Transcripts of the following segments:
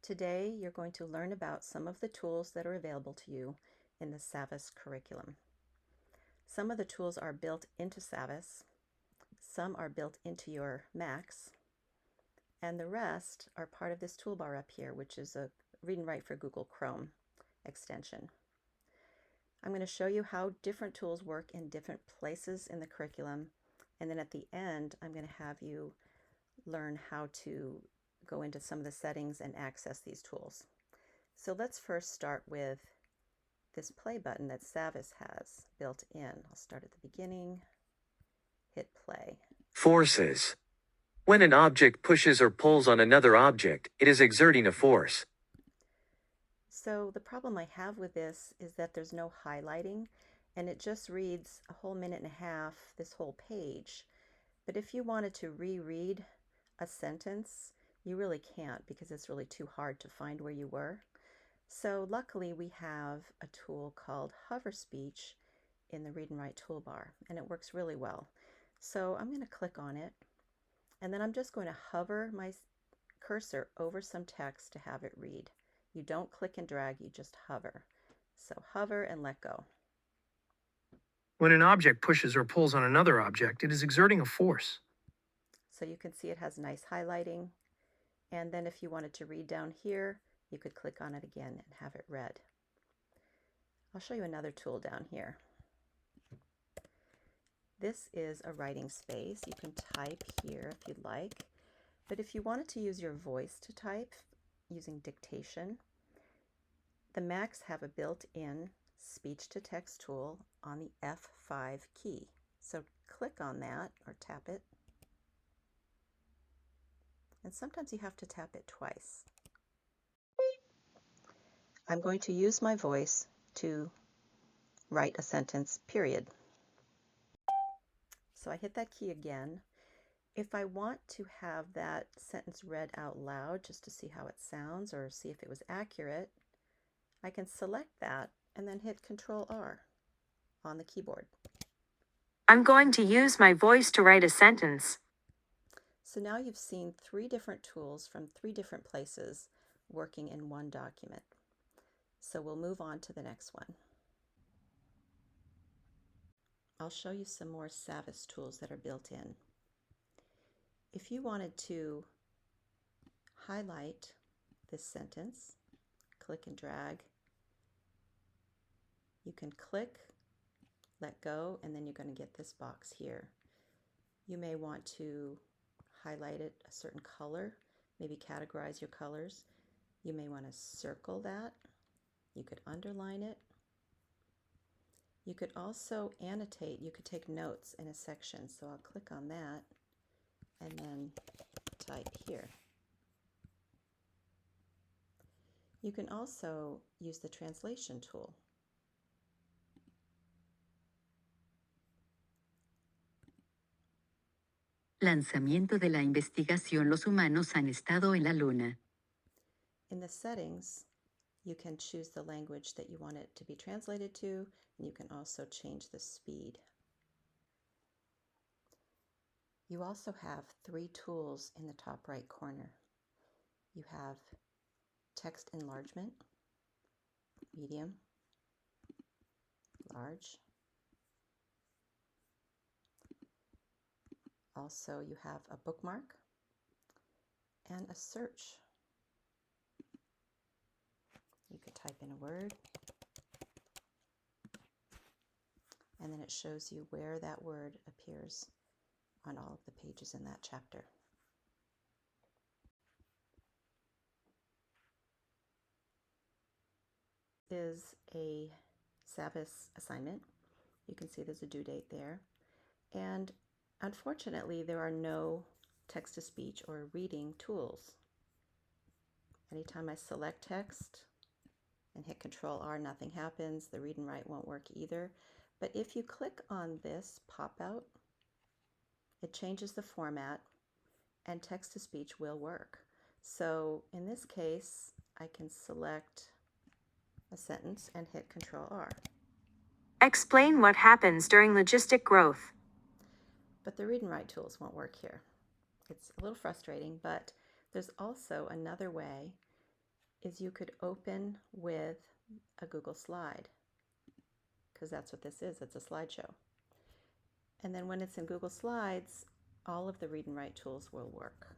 Today, you're going to learn about some of the tools that are available to you in the Savvas curriculum. Some of the tools are built into Savvas, some are built into your Macs, and the rest are part of this toolbar up here, which is a Read and Write for Google Chrome extension. I'm going to show you how different tools work in different places in the curriculum, and then at the end, I'm going to have you learn how to go into some of the settings and access these tools. So let's first start with this play button that Savvas has built in. I'll start at the beginning, hit play. Forces. When an object pushes or pulls on another object, it is exerting a force. So the problem I have with this is that there's no highlighting, and it just reads a whole minute and a half, this whole page. But if you wanted to reread a sentence, you really can't because it's really too hard to find where you were. So luckily we have a tool called Hover Speech in the Read and Write toolbar, and it works really well. So I'm going to click on it, and then I'm just going to hover my cursor over some text to have it read. You don't click and drag, you just hover. So hover and let go. When an object pushes or pulls on another object, it is exerting a force. So you can see it has nice highlighting. And then if you wanted to read down here, you could click on it again and have it read. I'll show you another tool down here. This is a writing space. You can type here if you'd like. But if you wanted to use your voice to type using dictation, the Macs have a built-in speech-to-text tool on the F5 key. So click on that or tap it. And sometimes you have to tap it twice. I'm going to use my voice to write a sentence, period. So I hit that key again. If I want to have that sentence read out loud just to see how it sounds or see if it was accurate, I can select that and then hit Control-R on the keyboard. I'm going to use my voice to write a sentence. So now you've seen 3 different tools from 3 different places working in one document. So we'll move on to the next one. I'll show you some more Savvas tools that are built in. If you wanted to highlight this sentence, click and drag. You can click, let go, and then you're going to get this box here. You may want to highlight it a certain color, maybe categorize your colors. You may want to circle that. You could underline it. You could also annotate. You could take notes in a section. So I'll click on that and then type here. You can also use the translation tool. Lanzamiento de la investigación. Los humanos han estado en la luna. In the settings, you can choose the language that you want it to be translated to, and you can also change the speed. You also have 3 tools in the top right corner. You have text enlargement, medium, large. Also, you have a bookmark and a search. You could type in a word, and then it shows you where that word appears on all of the pages in that chapter. Is a Savvas assignment. You can see there's a due date there. And unfortunately, there are no text-to-speech or reading tools. Anytime I select text and hit Control-R, nothing happens. The read and write won't work either. But if you click on this pop-out, it changes the format and text-to-speech will work. So in this case, I can select a sentence and hit Control-R. Explain what happens during logistic growth. But the read and write tools won't work here. It's a little frustrating, but there's also another way is you could open with a Google slide, because that's what this is. It's a slideshow. And then when it's in Google Slides, all of the read and write tools will work.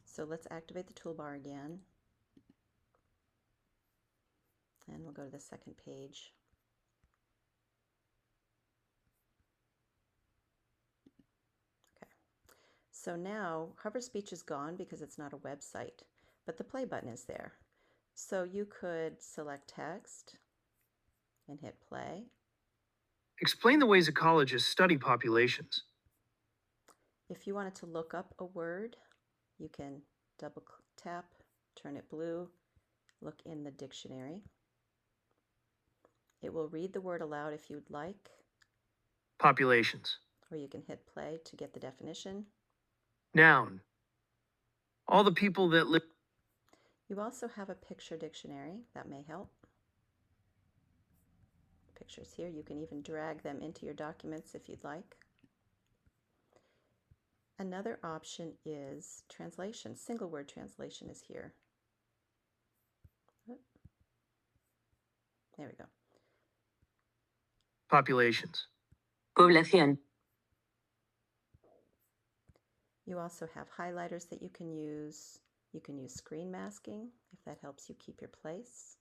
So let's activate the toolbar again. And we'll go to the second page. Okay. So now hover speech is gone because it's not a website, but the play button is there. So you could select text and hit play. Explain the ways ecologists study populations. If you wanted to look up a word, you can double tap, turn it blue, look in the dictionary. It will read the word aloud if you'd like, Populations. or you can hit play to get the definition. Noun. All the people that live. You also have a picture dictionary that may help. Pictures here, you can even drag them into your documents if you'd like. Another option is translation. Single word translation is here. There we go. Populations. Población. You also have highlighters that you can use. You can use screen masking if that helps you keep your place.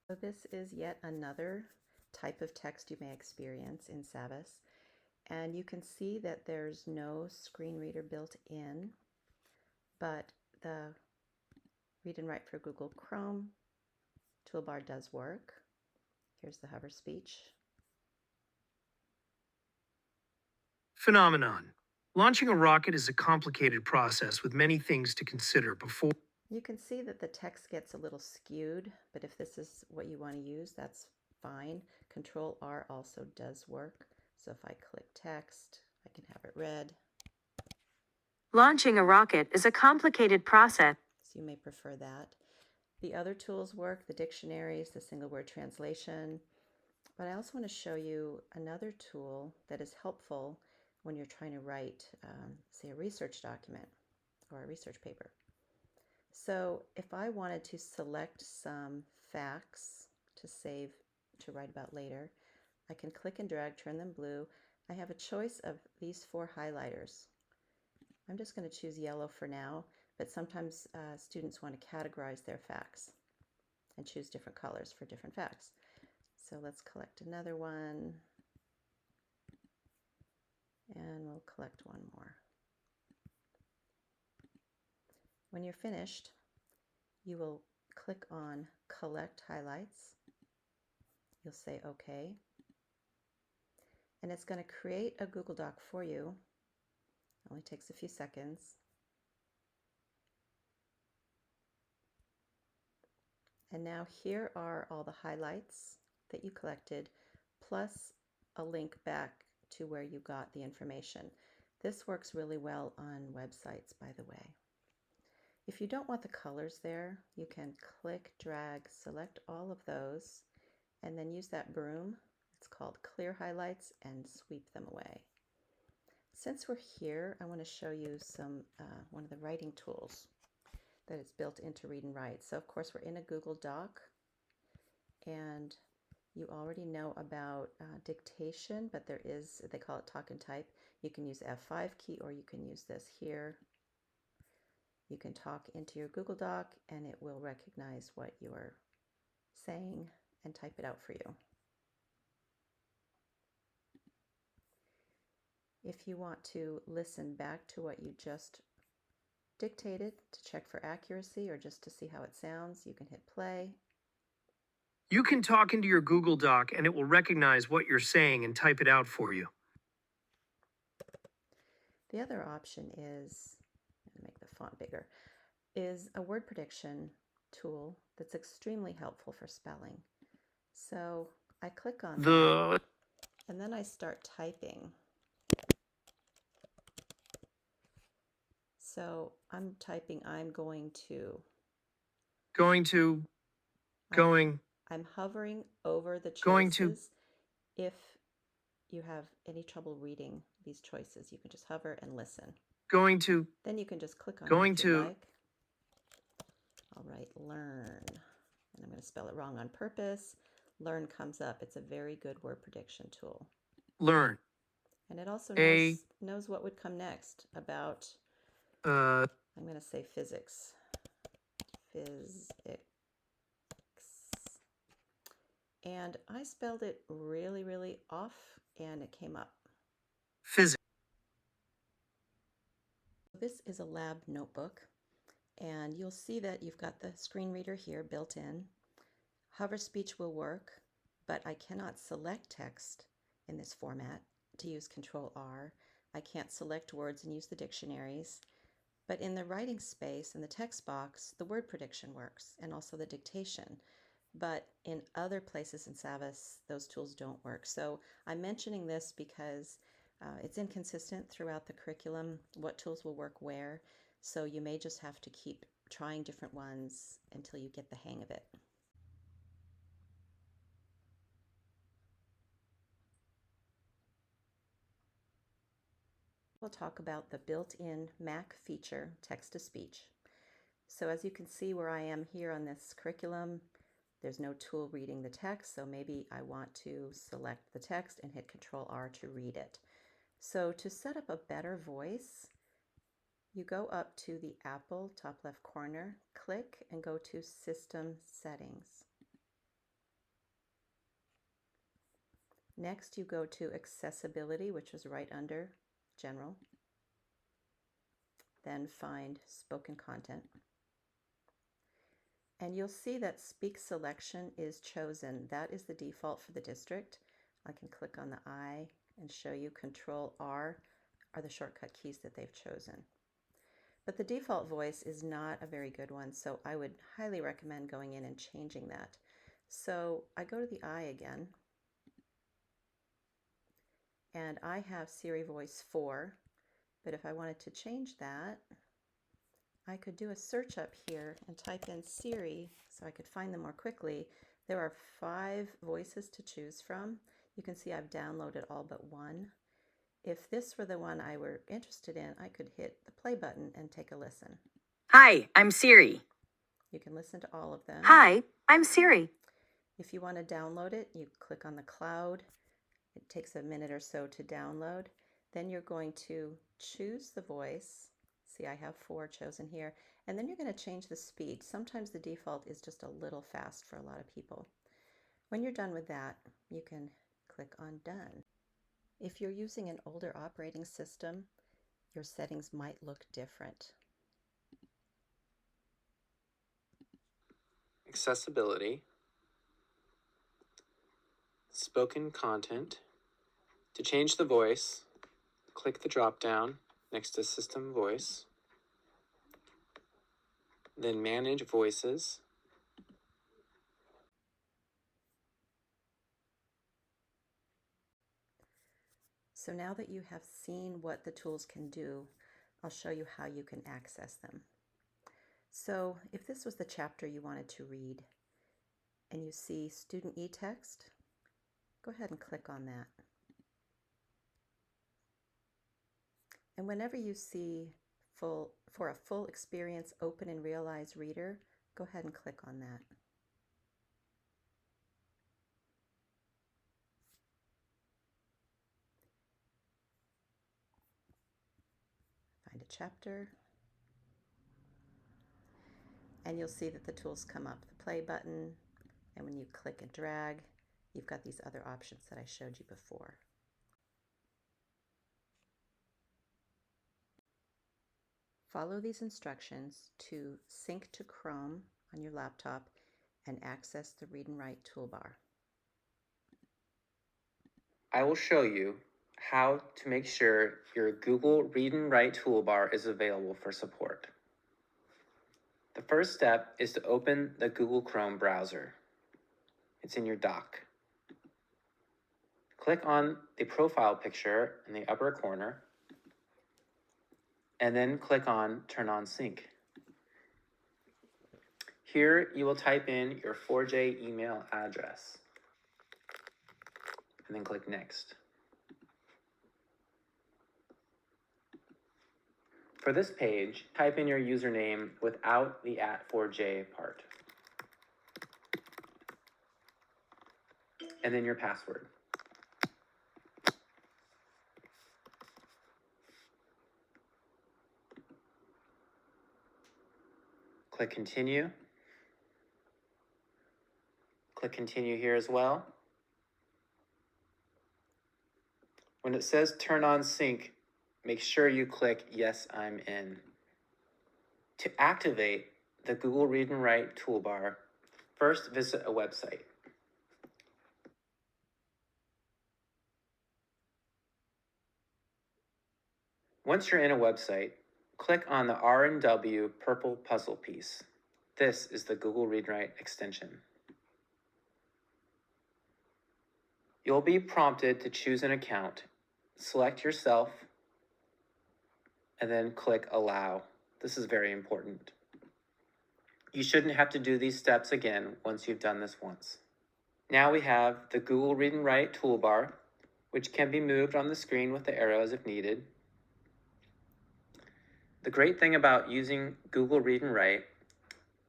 So this is yet another type of text you may experience in Savvas. And you can see that there's no screen reader built in, but the Read and Write for Google Chrome toolbar does work. Here's the hover speech. Phenomenon. Launching a rocket is a complicated process with many things to consider before. You can see that the text gets a little skewed, but if this is what you want to use, that's fine. Control R also does work. So if I click text, I can have it read. Launching a rocket is a complicated process. So you may prefer that. The other tools work, the dictionaries, the single word translation. But I also want to show you another tool that is helpful when you're trying to write, say, a research document or a research paper. So if I wanted to select some facts to save, to write about later, I can click and drag, turn them blue. I have a choice of these 4 highlighters. I'm just going to choose yellow for now, but sometimes students want to categorize their facts and choose different colors for different facts. So let's collect another one, and we'll collect one more. When you're finished, you will click on Collect Highlights. You'll say OK. And it's going to create a Google Doc for you. It only takes a few seconds. And now here are all the highlights that you collected, plus a link back to where you got the information. This works really well on websites, by the way. If you don't want the colors there, you can click, drag, select all of those, and then use that broom. It's called Clear Highlights, and sweep them away. Since we're here, I want to show you one of the writing tools that is built into Read and Write. So of course we're in a Google Doc, and you already know about dictation, but there is, they call it talk and type. You can use F5 key, or you can use this here. You can talk into your Google Doc and it will recognize what you're saying and type it out for you. If you want to listen back to what you just dictated to check for accuracy or just to see how it sounds, you can hit play. You can talk into your Google Doc and it will recognize what you're saying and type it out for you. The other option is, make the font bigger, is a word prediction tool that's extremely helpful for spelling. So I click on that, and then I start typing. So I'm typing, I'm going to. I'm hovering over the choices. Going to. If you have any trouble reading these choices, you can just hover and listen. Going to, Then you can just click on going it if you to, like. All right, learn. And I'm going to spell it wrong on purpose. Learn comes up. It's a very good word prediction tool. learn. And it also A, knows what would come next about, uh, I'm going to say physics. Physics. And I spelled it really, really off, and it came up. physics. This is a lab notebook, and you'll see that you've got the screen reader here built in. Hover speech will work, but I cannot select text in this format to use Control R. I can't select words and use the dictionaries. But in the writing space, in the text box, the word prediction works, and also the dictation. But in other places in Savvas, those tools don't work. So I'm mentioning this because it's inconsistent throughout the curriculum, what tools will work where. So you may just have to keep trying different ones until you get the hang of it. We'll talk about the built-in Mac feature, text-to-speech. So as you can see where I am here on this curriculum, there's no tool reading the text, so maybe I want to select the text and hit Control R to read it. So to set up a better voice, you go up to the Apple top left corner, click and go to System Settings. Next you go to Accessibility, which is right under General. Then find Spoken Content. And you'll see that Speak Selection is chosen. That is the default for the district. I can click on the I and show you Control R are the shortcut keys that they've chosen. But the default voice is not a very good one, so I would highly recommend going in and changing that. So I go to the I again, and I have Siri Voice 4, but if I wanted to change that, I could do a search up here and type in Siri so I could find them more quickly. There are 5 voices to choose from. You can see I've downloaded all but one. If this were the one I were interested in, I could hit the play button and take a listen. Hi, I'm Siri. You can listen to all of them. Hi, I'm Siri. If you want to download it, you click on the cloud. It takes a minute or so to download. Then you're going to choose the voice. See, I have 4 chosen here. And then you're going to change the speed. Sometimes the default is just a little fast for a lot of people. When you're done with that, you can click on Done. If you're using an older operating system, your settings might look different. Accessibility, spoken content. To change the voice, click the drop down next to System Voice, then Manage Voices. So now that you have seen what the tools can do, I'll show you how you can access them. So if this was the chapter you wanted to read and you see Student eText, go ahead and click on that. And whenever you see for a full experience open and realize reader, go ahead and click on that. Find a chapter, and you'll see that the tools come up, the play button, and when you click and drag, you've got these other options that I showed you before. Follow these instructions to sync to Chrome on your laptop and access the Read and Write toolbar. I will show you how to make sure your Google Read and Write toolbar is available for support. The first step is to open the Google Chrome browser. It's in your dock. Click on the profile picture in the upper corner, and then click on Turn on Sync. Here you will type in your 4J email address, and then click Next. For this page, type in your username without the @4j part, and then your password. Click Continue. Click Continue here as well. When it says Turn on Sync, make sure you click Yes, I'm in. To activate the Google Read and Write toolbar, first visit a website. Once you're in a website, click on the R&W purple puzzle piece. This is the Google Read and Write extension. You'll be prompted to choose an account. Select yourself, and then click Allow. This is very important. You shouldn't have to do these steps again once you've done this once. Now we have the Google Read and Write toolbar, which can be moved on the screen with the arrows if needed. The great thing about using Google Read and Write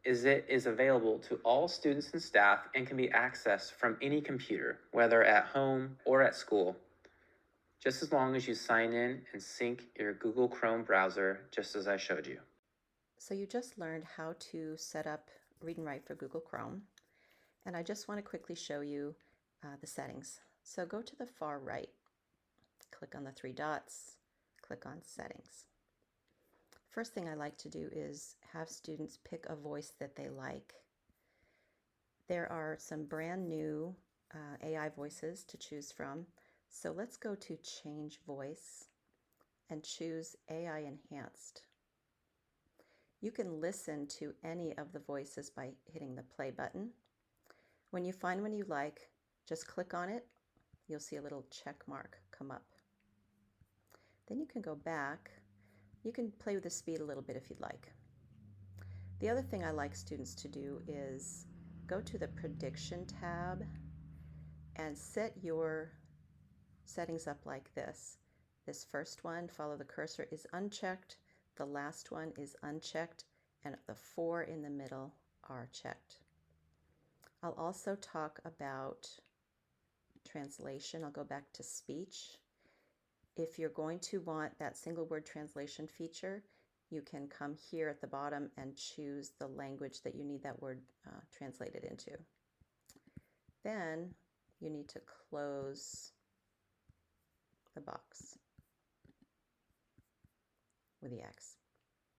is it is available to all students and staff and can be accessed from any computer, whether at home or at school, just as long as you sign in and sync your Google Chrome browser, just as I showed you. So you just learned how to set up Read and Write for Google Chrome, and I just want to quickly show you the settings. So go to the far right, click on the three dots, click on Settings. First thing I like to do is have students pick a voice that they like. There are some brand new AI voices to choose from. So let's go to Change Voice and choose AI Enhanced. You can listen to any of the voices by hitting the play button. When you find one you like, just click on it. You'll see a little check mark come up. Then you can go back. You can play with the speed a little bit if you'd like. The other thing I like students to do is go to the Prediction tab and set your settings up like this. This first one, follow the cursor, is unchecked. The last one is unchecked, and the 4 in the middle are checked. I'll also talk about translation. I'll go back to speech. If you're going to want that single word translation feature, you can come here at the bottom and choose the language that you need that word translated into. Then you need to close the box with the X.